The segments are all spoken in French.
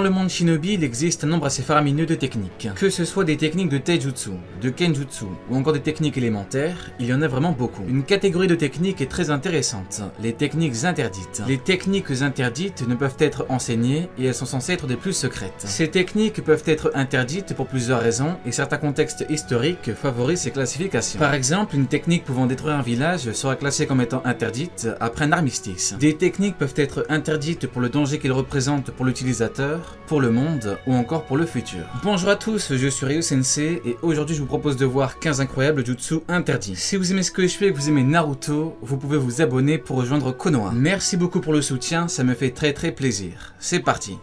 le monde shinobi, il existe un nombre assez faramineux de techniques. Que ce soit des techniques de taijutsu, de kenjutsu ou encore des techniques élémentaires, il y en a vraiment beaucoup. Une catégorie de techniques est très intéressante, les techniques interdites. Les techniques interdites ne peuvent être enseignées et elles sont censées être des plus secrètes. Ces techniques peuvent être interdites pour plusieurs raisons et certains contextes historiques favorisent ces classifications. Par exemple, une technique pouvant détruire un village sera classée comme étant interdite après un armistice. Des techniques peuvent être interdites pour le danger qu'elles représentent pour l'utilisateur, pour le monde ou encore pour le futur. Bonjour à tous, je suis Ryu Sensei et aujourd'hui je vous propose de voir 15 incroyables jutsu interdits. Si vous aimez ce que je fais et que vous aimez Naruto, vous pouvez vous abonner pour rejoindre Konoha. Merci beaucoup pour le soutien, ça me fait très plaisir. C'est parti.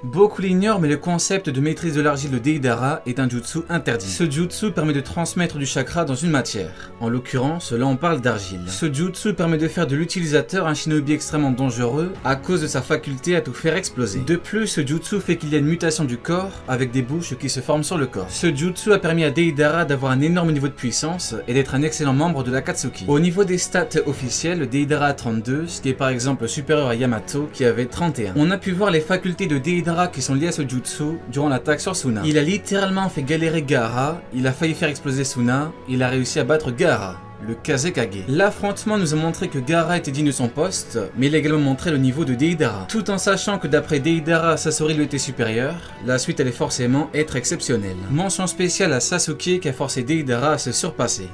Beaucoup l'ignorent, mais le concept de maîtrise de l'argile de Deidara est un jutsu interdit. Ce jutsu permet de transmettre du chakra dans une matière. En l'occurrence, là on parle d'argile. Ce jutsu permet de faire de l'utilisateur un shinobi extrêmement dangereux à cause de sa faculté à tout faire exploser. De plus, ce jutsu fait qu'il y a une mutation du corps avec des bouches qui se forment sur le corps. Ce jutsu a permis à Deidara d'avoir un énorme niveau de puissance et d'être un excellent membre de l'Akatsuki. Au niveau des stats officielles, Deidara a 32, ce qui est par exemple supérieur à Yamato qui avait 31. On a pu voir les facultés de Deidara qui sont liés à ce jutsu durant l'attaque sur Suna. Il a littéralement fait galérer Gaara, il a failli faire exploser Suna, il a réussi à battre Gaara, le Kazekage. L'affrontement nous a montré que Gaara était digne de son poste, mais il a également montré le niveau de Deidara. Tout en sachant que d'après Deidara, Sasori lui était supérieur, la suite allait forcément être exceptionnelle. Mention spéciale à Sasuke qui a forcé Deidara à se surpasser.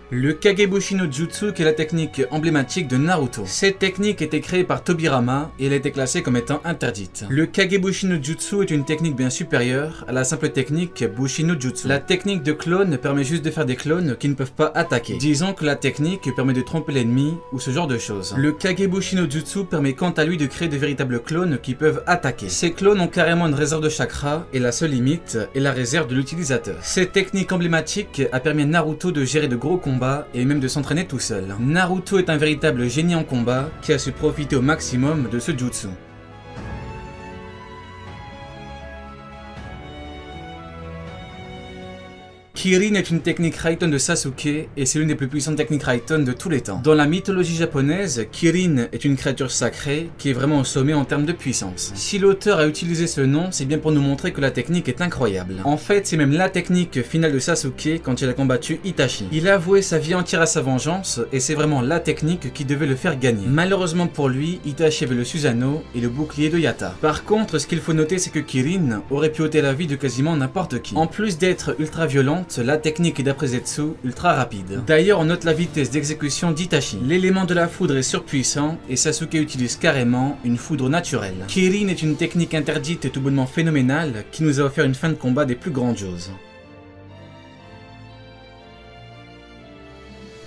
Le Kagebushi no Jutsu qui est la technique emblématique de Naruto. Cette technique était créée par Tobirama et elle a été classée comme étant interdite. Le Kagebushi no Jutsu est une technique bien supérieure à la simple technique Bushi no Jutsu. La technique de clone permet juste de faire des clones qui ne peuvent pas attaquer. Disons que la technique permet de tromper l'ennemi ou ce genre de choses. Le Kagebushi no Jutsu permet quant à lui de créer de véritables clones qui peuvent attaquer. Ces clones ont carrément une réserve de chakra et la seule limite est la réserve de l'utilisateur. Cette technique emblématique a permis à Naruto de gérer de gros combats et même de s'entraîner tout seul. Naruto est un véritable génie en combat qui a su profiter au maximum de ce jutsu. Kirin est une technique Raiten de Sasuke et c'est l'une des plus puissantes techniques Raiten de tous les temps. Dans la mythologie japonaise, Kirin est une créature sacrée qui est vraiment au sommet en termes de puissance. Si l'auteur a utilisé ce nom, c'est bien pour nous montrer que la technique est incroyable. En fait, c'est même la technique finale de Sasuke quand il a combattu Itachi. Il a avoué sa vie entière à sa vengeance et c'est vraiment la technique qui devait le faire gagner. Malheureusement pour lui, Itachi avait le Susanoo et le bouclier de Yata. Par contre, ce qu'il faut noter, c'est que Kirin aurait pu ôter la vie de quasiment n'importe qui. En plus d'être ultra violente, la technique est d'après Zetsu ultra rapide. D'ailleurs on note la vitesse d'exécution d'Itachi. L'élément de la foudre est surpuissant et Sasuke utilise carrément une foudre naturelle. Kirin est une technique interdite et tout bonnement phénoménale qui nous a offert une fin de combat des plus grandioses.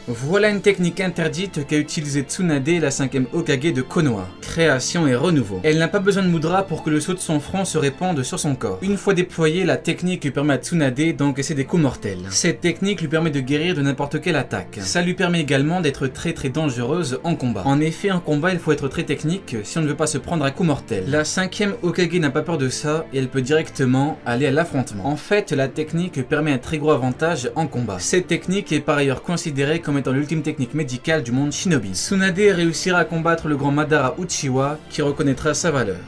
Voilà une technique interdite qu'a utilisée Tsunade, la 5ème Hokage de Konoha. Création et renouveau. Elle n'a pas besoin de mudra pour que le sceau de son front se répande sur son corps. Une fois déployée, la technique lui permet à Tsunade d'encaisser des coups mortels. Cette technique lui permet de guérir de n'importe quelle attaque. Ça lui permet également d'être très dangereuse en combat. En effet, en combat, il faut être très technique si on ne veut pas se prendre un coup mortel. La 5ème Hokage n'a pas peur de ça et elle peut directement aller à l'affrontement. En fait, la technique permet un très gros avantage en combat. Cette technique est par ailleurs considérée comme étant l'ultime technique médicale du monde shinobi. Tsunade réussira à combattre le grand Madara Uchiwa qui reconnaîtra sa valeur.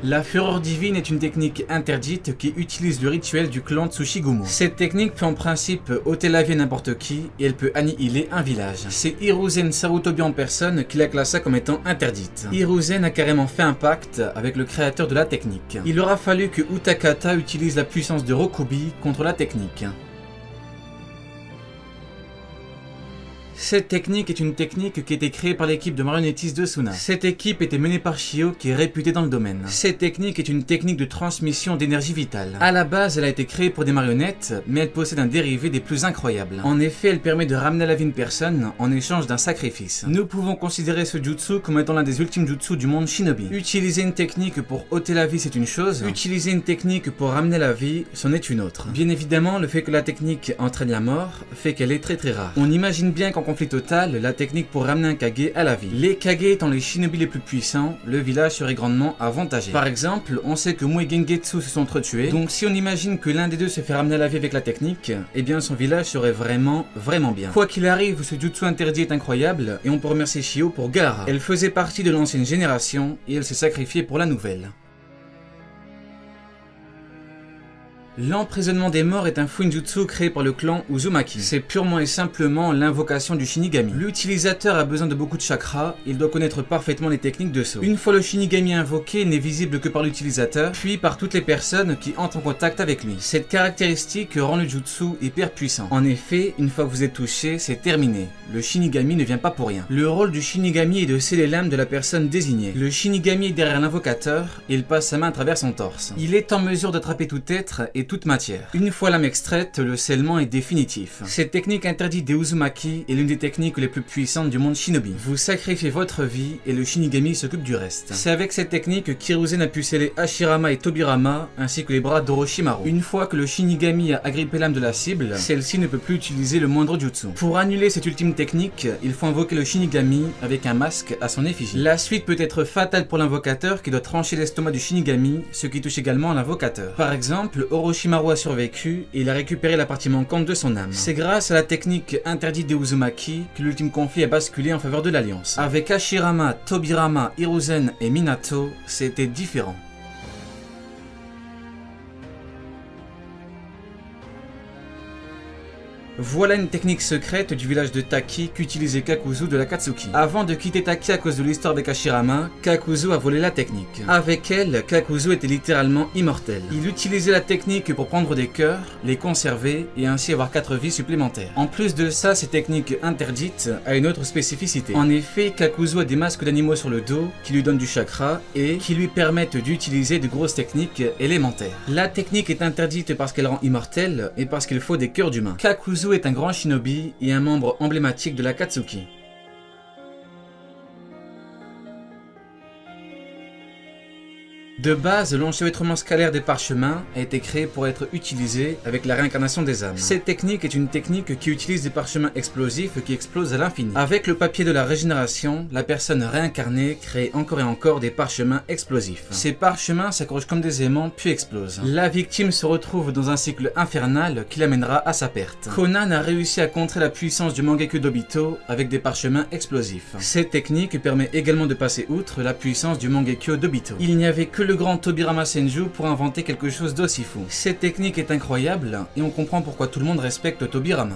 La fureur divine est une technique interdite qui utilise le rituel du clan Tsushigumo. Cette technique peut en principe ôter la vie à n'importe qui et elle peut annihiler un village. C'est Hiruzen Sarutobi en personne qui la classa comme étant interdite. Hiruzen a carrément fait un pacte avec le créateur de la technique. Il aura fallu que Utakata utilise la puissance de Rokubi contre la technique. Cette technique est une technique qui a été créée par l'équipe de marionnettistes de Suna. Cette équipe était menée par Shio qui est réputé dans le domaine. Cette technique est une technique de transmission d'énergie vitale. À la base, elle a été créée pour des marionnettes, mais elle possède un dérivé des plus incroyables. En effet, elle permet de ramener à la vie une personne en échange d'un sacrifice. Nous pouvons considérer ce jutsu comme étant l'un des ultimes jutsu du monde shinobi. Utiliser une technique pour ôter la vie, c'est une chose. Utiliser une technique pour ramener la vie, c'en est une autre. Bien évidemment, le fait que la technique entraîne la mort fait qu'elle est très rare. On imagine bien qu'en conflit total, la technique pour ramener un Kage à la vie. Les Kage étant les shinobi les plus puissants, le village serait grandement avantagé. Par exemple, on sait que Mu et Gengetsu se sont entretués, donc si on imagine que l'un des deux se fait ramener à la vie avec la technique, eh bien son village serait vraiment bien. Quoi qu'il arrive, ce jutsu interdit est incroyable, et on peut remercier Shio pour Gaara. Elle faisait partie de l'ancienne génération, et elle s'est sacrifiée pour la nouvelle. L'emprisonnement des morts est un fuinjutsu créé par le clan Uzumaki. C'est purement et simplement l'invocation du Shinigami. L'utilisateur a besoin de beaucoup de chakra, il doit connaître parfaitement les techniques de saut. Une fois le Shinigami invoqué, il n'est visible que par l'utilisateur, puis par toutes les personnes qui entrent en contact avec lui. Cette caractéristique rend le jutsu hyper puissant. En effet, une fois que vous êtes touché, c'est terminé. Le Shinigami ne vient pas pour rien. Le rôle du Shinigami est de sceller l'âme de la personne désignée. Le Shinigami est derrière l'invocateur, et il passe sa main à travers son torse. Il est en mesure d'attraper tout être et toute matière. Une fois l'âme extraite, le scellement est définitif. Cette technique interdite des Uzumaki est l'une des techniques les plus puissantes du monde shinobi. Vous sacrifiez votre vie et le Shinigami s'occupe du reste. C'est avec cette technique qu'Hiruzen a pu sceller Hashirama et Tobirama ainsi que les bras d'Orochimaru. Une fois que le Shinigami a agrippé l'âme de la cible, celle-ci ne peut plus utiliser le moindre jutsu. Pour annuler cette ultime technique, il faut invoquer le Shinigami avec un masque à son effigie. La suite peut être fatale pour l'invocateur qui doit trancher l'estomac du Shinigami, ce qui touche également l'invocateur. Par exemple, Orochimaru a survécu et il a récupéré la partie manquante de son âme. C'est grâce à la technique interdite des Uzumaki que l'ultime conflit a basculé en faveur de l'Alliance. Avec Hashirama, Tobirama, Hiruzen et Minato, c'était différent. Voilà une technique secrète du village de Taki qu'utilisait Kakuzu de l'Akatsuki. Avant de quitter Taki à cause de l'histoire avec Hashirama, Kakuzu a volé la technique. Avec elle, Kakuzu était littéralement immortel. Il utilisait la technique pour prendre des cœurs, les conserver et ainsi avoir 4 vies supplémentaires. En plus de ça, cette technique interdite a une autre spécificité. En effet, Kakuzu a des masques d'animaux sur le dos qui lui donnent du chakra et qui lui permettent d'utiliser de grosses techniques élémentaires. La technique est interdite parce qu'elle rend immortel et parce qu'il faut des cœurs d'humains. Kakuzu est un grand shinobi et un membre emblématique de l'Akatsuki. De base, l'enchevêtrement scalaire des parchemins a été créé pour être utilisé avec la réincarnation des âmes. Cette technique est une technique qui utilise des parchemins explosifs qui explosent à l'infini. Avec le papier de la régénération, la personne réincarnée crée encore et encore des parchemins explosifs. Ces parchemins s'accrochent comme des aimants puis explosent. La victime se retrouve dans un cycle infernal qui l'amènera à sa perte. Conan a réussi à contrer la puissance du Mangekyou d'Obito avec des parchemins explosifs. Cette technique permet également de passer outre la puissance du Mangekyou d'Obito. Il n'y avait que le grand Tobirama Senju pour inventer quelque chose d'aussi fou. Cette technique est incroyable et on comprend pourquoi tout le monde respecte Tobirama.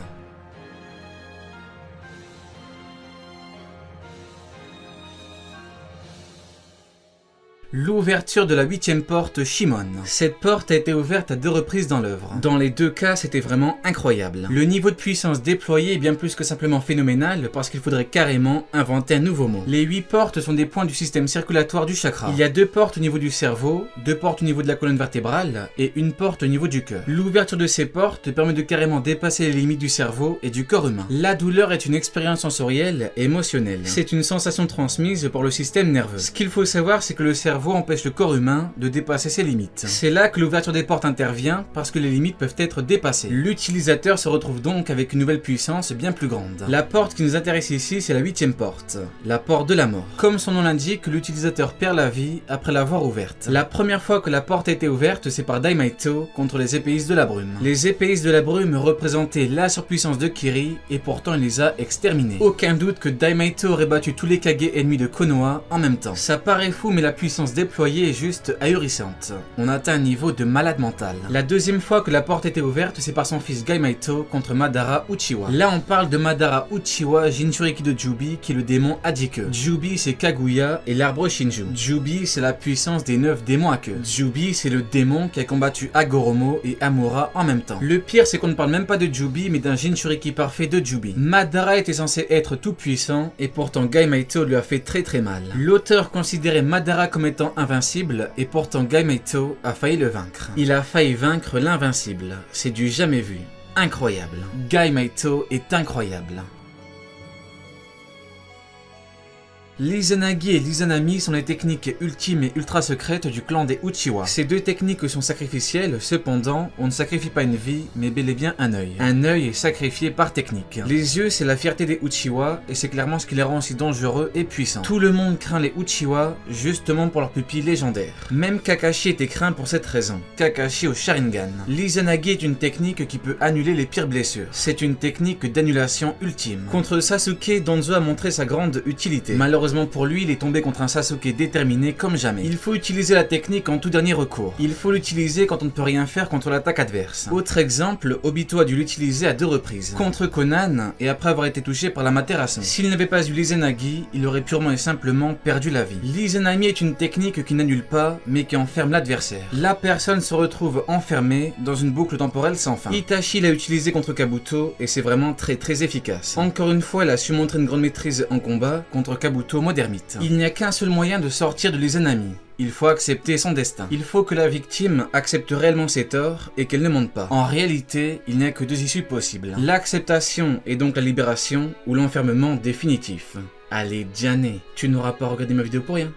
L'ouverture de la 8e porte Shimon. Cette porte a été ouverte à 2 reprises dans l'œuvre. Dans les 2 cas, c'était vraiment incroyable. Le niveau de puissance déployé est bien plus que simplement phénoménal parce qu'il faudrait carrément inventer un nouveau mot. Les 8 portes sont des points du système circulatoire du chakra. Il y a 2 portes au niveau du cerveau, 2 portes au niveau de la colonne vertébrale et une porte au niveau du cœur. L'ouverture de ces portes permet de carrément dépasser les limites du cerveau et du corps humain. La douleur est une expérience sensorielle et émotionnelle. C'est une sensation transmise par le système nerveux. Ce qu'il faut savoir, c'est que le cerveau empêche le corps humain de dépasser ses limites. C'est là que l'ouverture des portes intervient parce que les limites peuvent être dépassées. L'utilisateur se retrouve donc avec une nouvelle puissance bien plus grande. La porte qui nous intéresse ici, c'est la 8e porte, la porte de la mort. Comme son nom l'indique, l'utilisateur perd la vie après l'avoir ouverte. La première fois que la porte a été ouverte, c'est par Daimaito contre les épéistes de la brume. Les épéistes de la brume représentaient la surpuissance de Kiri et pourtant il les a exterminés. Aucun doute que Daimaito aurait battu tous les Kage ennemis de Konoha en même temps. Ça paraît fou mais la puissance déployée est juste ahurissante. On atteint un niveau de malade mental. La deuxième fois que la porte était ouverte, c'est par son fils Gaimaito contre Madara Uchiwa. Là on parle de Madara Uchiwa Jinchuriki de Jubi qui est le démon à 10 queues. Jubi c'est Kaguya et l'arbre Shinju. Jubi c'est la puissance des 9 démons à queue. Jubi c'est le démon qui a combattu Hagoromo et Amura en même temps. Le pire c'est qu'on ne parle même pas de Jubi mais d'un Jinchuriki parfait de Jubi. Madara était censé être tout puissant et pourtant Gaimaito lui a fait très mal. L'auteur considérait Madara comme étant invincible et pourtant Gaimaito a failli le vaincre. Il a failli vaincre l'invincible. C'est du jamais vu. Incroyable. Gaimaito est incroyable. L'Izanagi et l'Izanami sont les techniques ultimes et ultra secrètes du clan des Uchiwa. Ces deux techniques sont sacrificielles, cependant, on ne sacrifie pas une vie, mais bel et bien un œil. Un œil est sacrifié par technique. Les yeux, c'est la fierté des Uchiwa, et c'est clairement ce qui les rend aussi dangereux et puissants. Tout le monde craint les Uchiwa, justement pour leur pupille légendaire. Même Kakashi était craint pour cette raison. Kakashi au Sharingan. L'Izanagi est une technique qui peut annuler les pires blessures. C'est une technique d'annulation ultime. Contre Sasuke, Danzo a montré sa grande utilité. Malheureusement pour lui, il est tombé contre un Sasuke déterminé comme jamais. Il faut utiliser la technique en tout dernier recours. Il faut l'utiliser quand on ne peut rien faire contre l'attaque adverse. Autre exemple, Obito a dû l'utiliser à 2 reprises. Contre Conan, et après avoir été touché par l'Amaterasu. S'il n'avait pas eu l'Izanagi, il aurait purement et simplement perdu la vie. L'Izanami est une technique qui n'annule pas, mais qui enferme l'adversaire. La personne se retrouve enfermée dans une boucle temporelle sans fin. Itachi l'a utilisé contre Kabuto, et c'est vraiment très efficace. Encore une fois, elle a su montrer une grande maîtrise en combat contre Kabuto mode ermite. Il n'y a qu'un seul moyen de sortir de l'Izanami. Il faut accepter son destin. Il faut que la victime accepte réellement ses torts et qu'elle ne mente pas. En réalité, il n'y a que 2 issues possibles. L'acceptation et donc la libération ou l'enfermement définitif. Allez, Diané, tu n'auras pas regardé ma vidéo pour rien.